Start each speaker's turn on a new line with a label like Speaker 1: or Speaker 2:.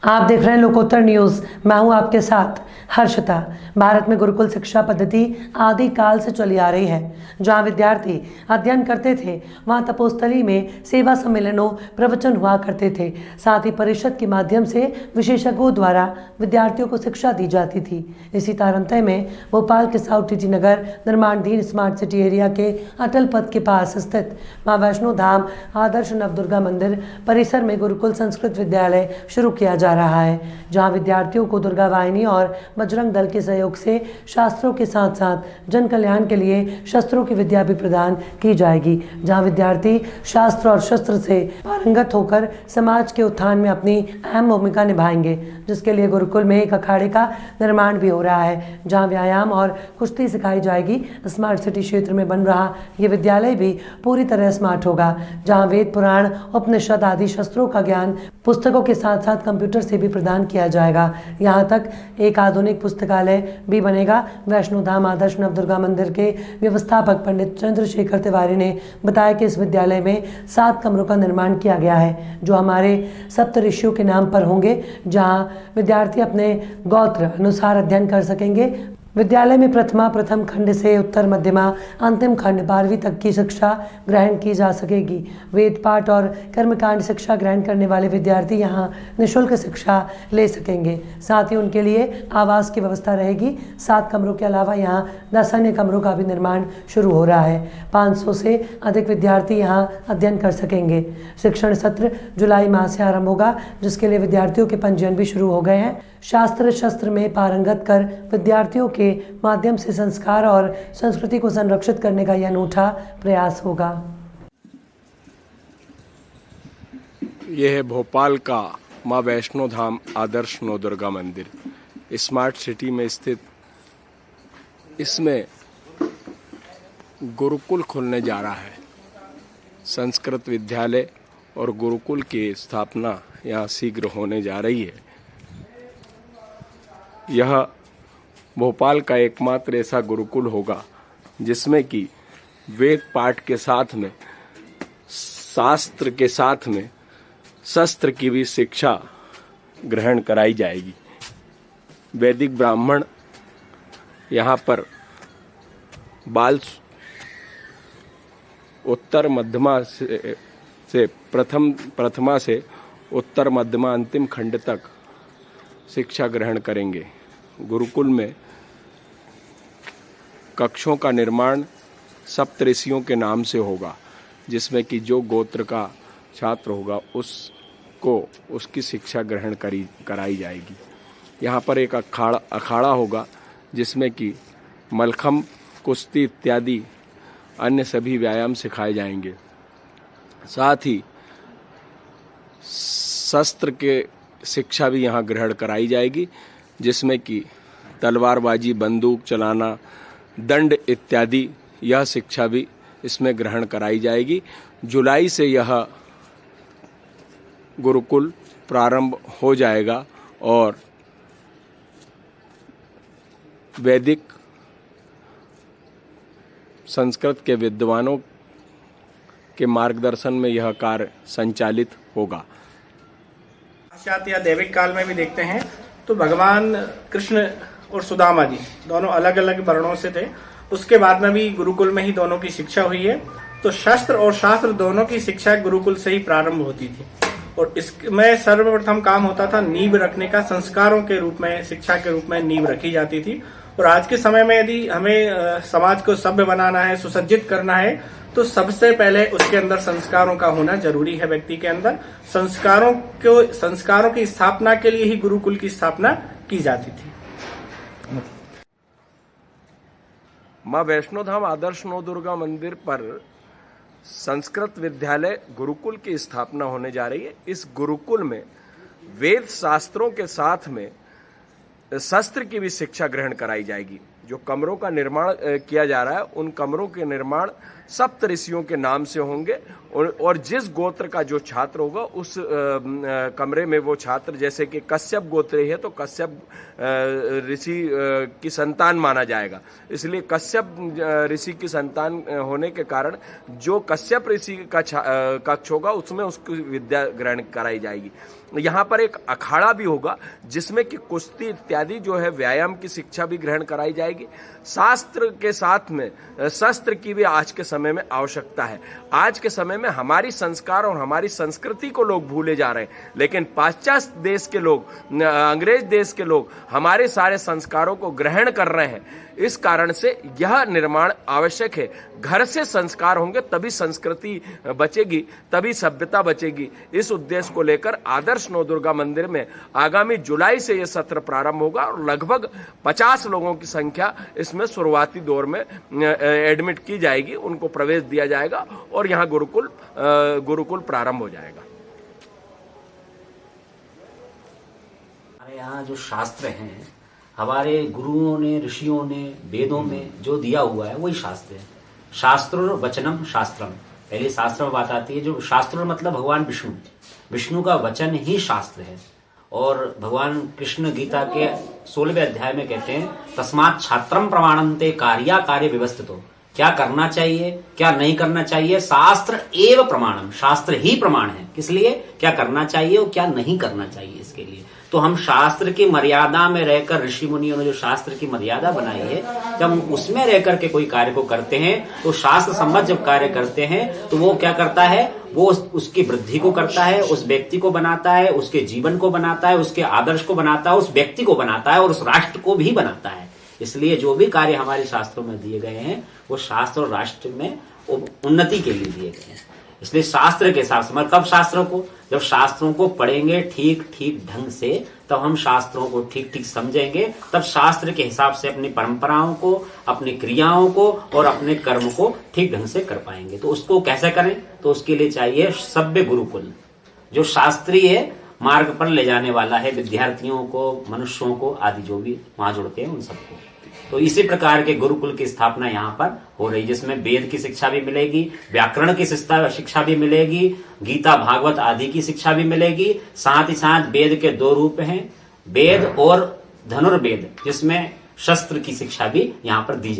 Speaker 1: आप देख रहे हैं लोकोत्तर न्यूज़। मैं हूं आपके साथ हर्षिता। भारत में गुरुकुल शिक्षा पद्धति आदि काल से चली आ रही है। जहां विद्यार्थी अध्ययन करते थे वहां तपोस्थली में सेवा सम्मेलनों प्रवचन हुआ करते थे। साथ ही परिषद के माध्यम से विशेषज्ञों द्वारा विद्यार्थियों को शिक्षा दी जाती थी। इसी तारतम्य में भोपाल के साउथ टीटी नगर निर्माणाधीन स्मार्ट सिटी एरिया के अटल पथ के पास स्थित मां वैष्णो धाम आदर्श नवदुर्गा मंदिर परिसर में गुरुकुल संस्कृत विद्यालय शुरू किया जा रहा है, जहां विद्यार्थियों को दुर्गा वाहिनी और बजरंग दल के सहयोग से शास्त्रों के साथ साथ जन कल्याण के लिए शस्त्रों की विद्या भी प्रदान की जाएगी। जहां विद्यार्थी शास्त्र और शस्त्र से पारंगत होकर समाज के उत्थान में अपनी अहम भूमिका निभाएंगे, जिसके लिए गुरुकुल में एक अखाड़े का निर्माण भी हो रहा है, जहां व्यायाम और कुश्ती सिखाई जाएगी। स्मार्ट सिटी क्षेत्र में बन रहा ये विद्यालय भी पूरी तरह स्मार्ट होगा, जहां वेद पुराण उपनिषद आदि शस्त्रों का ज्ञान पुस्तकों के साथ साथ कंप्यूटर से भी प्रदान किया जाएगा। यहाँ तक एक आधुनिक पुस्तकालय भी बनेगा। वैष्णो धाम आदर्श नवदुर्गा मंदिर के व्यवस्थापक पंडित चंद्रशेखर तिवारी ने बताया कि इस विद्यालय में 7 कमरों का निर्माण किया गया है, जो हमारे सप्त ऋषियों के नाम पर होंगे, जहाँ विद्यार्थी अपने गोत्र अनुसार अध्ययन कर सकेंगे। विद्यालय में प्रथम खंड से उत्तर मध्यमा अंतिम खंड 12वीं तक की शिक्षा ग्रहण की जा सकेगी। वेद पाठ और कर्मकांड शिक्षा ग्रहण करने वाले विद्यार्थी यहाँ निःशुल्क शिक्षा ले सकेंगे। साथ ही उनके लिए आवास की व्यवस्था रहेगी। 7 कमरों के अलावा यहाँ 10 अन्य कमरों का भी निर्माण शुरू हो रहा है। 500 से अधिक विद्यार्थी यहाँ अध्ययन कर सकेंगे। शिक्षण सत्र जुलाई माह से आरंभ होगा, जिसके लिए विद्यार्थियों के पंजीयन भी शुरू हो गए हैं। शास्त्र शस्त्र में पारंगत कर विद्यार्थियों के माध्यम से संस्कार और संस्कृति को संरक्षित करने का यह अनूठा प्रयास होगा।
Speaker 2: यह है भोपाल का मां वैष्णो धाम आदर्श नवदुर्गा मंदिर स्मार्ट सिटी में स्थित। इसमें गुरुकुल खुलने जा रहा है। संस्कृत विद्यालय और गुरुकुल की स्थापना यहाँ शीघ्र होने जा रही है। यह भोपाल का एकमात्र ऐसा गुरुकुल होगा जिसमें कि वेद पाठ के साथ में शास्त्र के साथ में शस्त्र की भी शिक्षा ग्रहण कराई जाएगी। वैदिक ब्राह्मण यहाँ पर बाल उत्तर मध्यमा से प्रथमा से उत्तर मध्यमा अंतिम खंड तक शिक्षा ग्रहण करेंगे। गुरुकुल में कक्षों का निर्माण सप्तऋषियों के नाम से होगा, जिसमें कि जो गोत्र का छात्र होगा उसको उसकी शिक्षा ग्रहण कराई जाएगी। यहाँ पर एक अखाड़ा होगा, जिसमें कि मलखम, कुश्ती इत्यादि अन्य सभी व्यायाम सिखाए जाएंगे। साथ ही शस्त्र के शिक्षा भी यहाँ ग्रहण कराई जाएगी, जिसमें कि तलवारबाजी, बंदूक चलाना, दंड इत्यादि यह शिक्षा भी इसमें ग्रहण कराई जाएगी। जुलाई से यह गुरुकुल प्रारंभ हो जाएगा और वैदिक संस्कृत के विद्वानों के मार्गदर्शन में यह कार्य संचालित होगा।
Speaker 3: या दैविक काल में भी देखते हैं तो भगवान कृष्ण और सुदामा जी दोनों अलग अलग वर्णों से थे। उसके बाद में भी गुरुकुल में ही दोनों की शिक्षा हुई है। तो शस्त्र और शास्त्र दोनों की शिक्षा गुरुकुल से ही प्रारंभ होती थी और इसमें सर्वप्रथम काम होता था नींव रखने का। संस्कारों के रूप में, शिक्षा के रूप में नींव रखी जाती थी। और आज के समय में यदि हमें समाज को सभ्य बनाना है, सुसज्जित करना है, तो सबसे पहले उसके अंदर संस्कारों का होना जरूरी है। व्यक्ति के अंदर संस्कारों की स्थापना के लिए ही गुरुकुल की स्थापना की जाती थी।
Speaker 2: मां वैष्णो धाम आदर्श नवदुर्गा मंदिर पर संस्कृत विद्यालय गुरुकुल की स्थापना होने जा रही है। इस गुरुकुल में वेद शास्त्रों के साथ में शस्त्र की भी शिक्षा ग्रहण कराई जाएगी। जो कमरों का निर्माण किया जा रहा है, उन कमरों के निर्माण सप्त ऋषियों के नाम से होंगे और जिस गोत्र का जो छात्र होगा उस कमरे में वो छात्र, जैसे कि कश्यप गोत्र है तो कश्यप ऋषि की संतान माना जाएगा। इसलिए कश्यप ऋषि की संतान होने के कारण जो कश्यप ऋषि का कक्ष होगा उसमें उसकी विद्या ग्रहण कराई जाएगी। यहाँ पर एक अखाड़ा भी होगा जिसमें कि कुश्ती इत्यादि जो है व्यायाम की शिक्षा भी ग्रहण कराई जाएगी। शास्त्र के साथ में शस्त्र की भी आज के समय में आवश्यकता है। आज के समय में हमारी संस्कार और हमारी संस्कृति को लोग भूले जा रहे हैं, लेकिन पाश्चात्य देश के लोग, अंग्रेज देश के लोग हमारे सारे संस्कारों को ग्रहण कर रहे हैं। इस कारण से यह निर्माण आवश्यक है। घर से संस्कार होंगे तभी संस्कृति बचेगी, तभी सभ्यता बचेगी। इस उद्देश्य को लेकर आदर्श नवदुर्गा मंदिर में आगामी जुलाई से यह सत्र प्रारंभ होगा और लगभग 50 लोगों की संख्या इसमें शुरुआती दौर में एडमिट की जाएगी, उनको प्रवेश दिया जाएगा और यहाँ गुरुकुल प्रारंभ हो जाएगा।
Speaker 4: हमारे यहाँ जो शास्त्र हैं, हमारे गुरुओं ने, ऋषियों ने वेदों में जो दिया हुआ है वही शास्त्र है। शास्त्र वचनम शास्त्रम, पहले शास्त्र में बात आती है। जो शास्त्र मतलब भगवान विष्णु, विष्णु का वचन ही शास्त्र है। और भगवान कृष्ण गीता के 16वें अध्याय में कहते हैं, तस्मात् छात्रम प्रमाणन्ते कार्या कार्य व्यवस्थितो, क्या करना चाहिए क्या नहीं करना चाहिए, शास्त्र एव प्रमाणम, शास्त्र ही प्रमाण है। किस लिए, क्या करना चाहिए और क्या नहीं करना चाहिए, इसके लिए। तो हम शास्त्र की मर्यादा में रहकर, ऋषि मुनियों ने जो शास्त्र की मर्यादा बनाई है, जब हम उसमें रहकर के कोई कार्य को करते हैं तो शास्त्र सम्मत जब कार्य करते हैं तो वो क्या करता है, वो उसकी वृद्धि को करता है, उस व्यक्ति को बनाता है, उसके जीवन को बनाता है, उसके आदर्श को बनाता है, उस व्यक्ति को बनाता है और उस राष्ट्र को भी बनाता है। इसलिए जो भी कार्य हमारे शास्त्रों में दिए गए हैं वो शास्त्र और राष्ट्र में उन्नति के लिए दिए गए हैं। इसलिए शास्त्र के साथ समय, कब शास्त्रों को, जब शास्त्रों को पढ़ेंगे ठीक ठीक ढंग से, तब हम शास्त्रों को ठीक ठीक समझेंगे, तब शास्त्र के हिसाब से अपनी परंपराओं को, अपनी क्रियाओं को और अपने कर्म को ठीक ढंग से कर पाएंगे। तो उसको कैसे करें, तो उसके लिए चाहिए सभ्य गुरुकुल, जो शास्त्रीय मार्ग पर ले जाने वाला है विद्यार्थियों को, मनुष्यों को आदि जो भी वहां जुड़ते हैं उन सबको। तो इसी प्रकार के गुरुकुल की स्थापना यहाँ पर हो रही, जिसमें वेद की शिक्षा भी मिलेगी, व्याकरण की शिक्षा भी मिलेगी, गीता भागवत आदि की शिक्षा भी मिलेगी। साथ ही साथ वेद के 2 रूप हैं, वेद और धनुर्वेद, जिसमें शस्त्र की शिक्षा भी यहाँ पर दी जाए।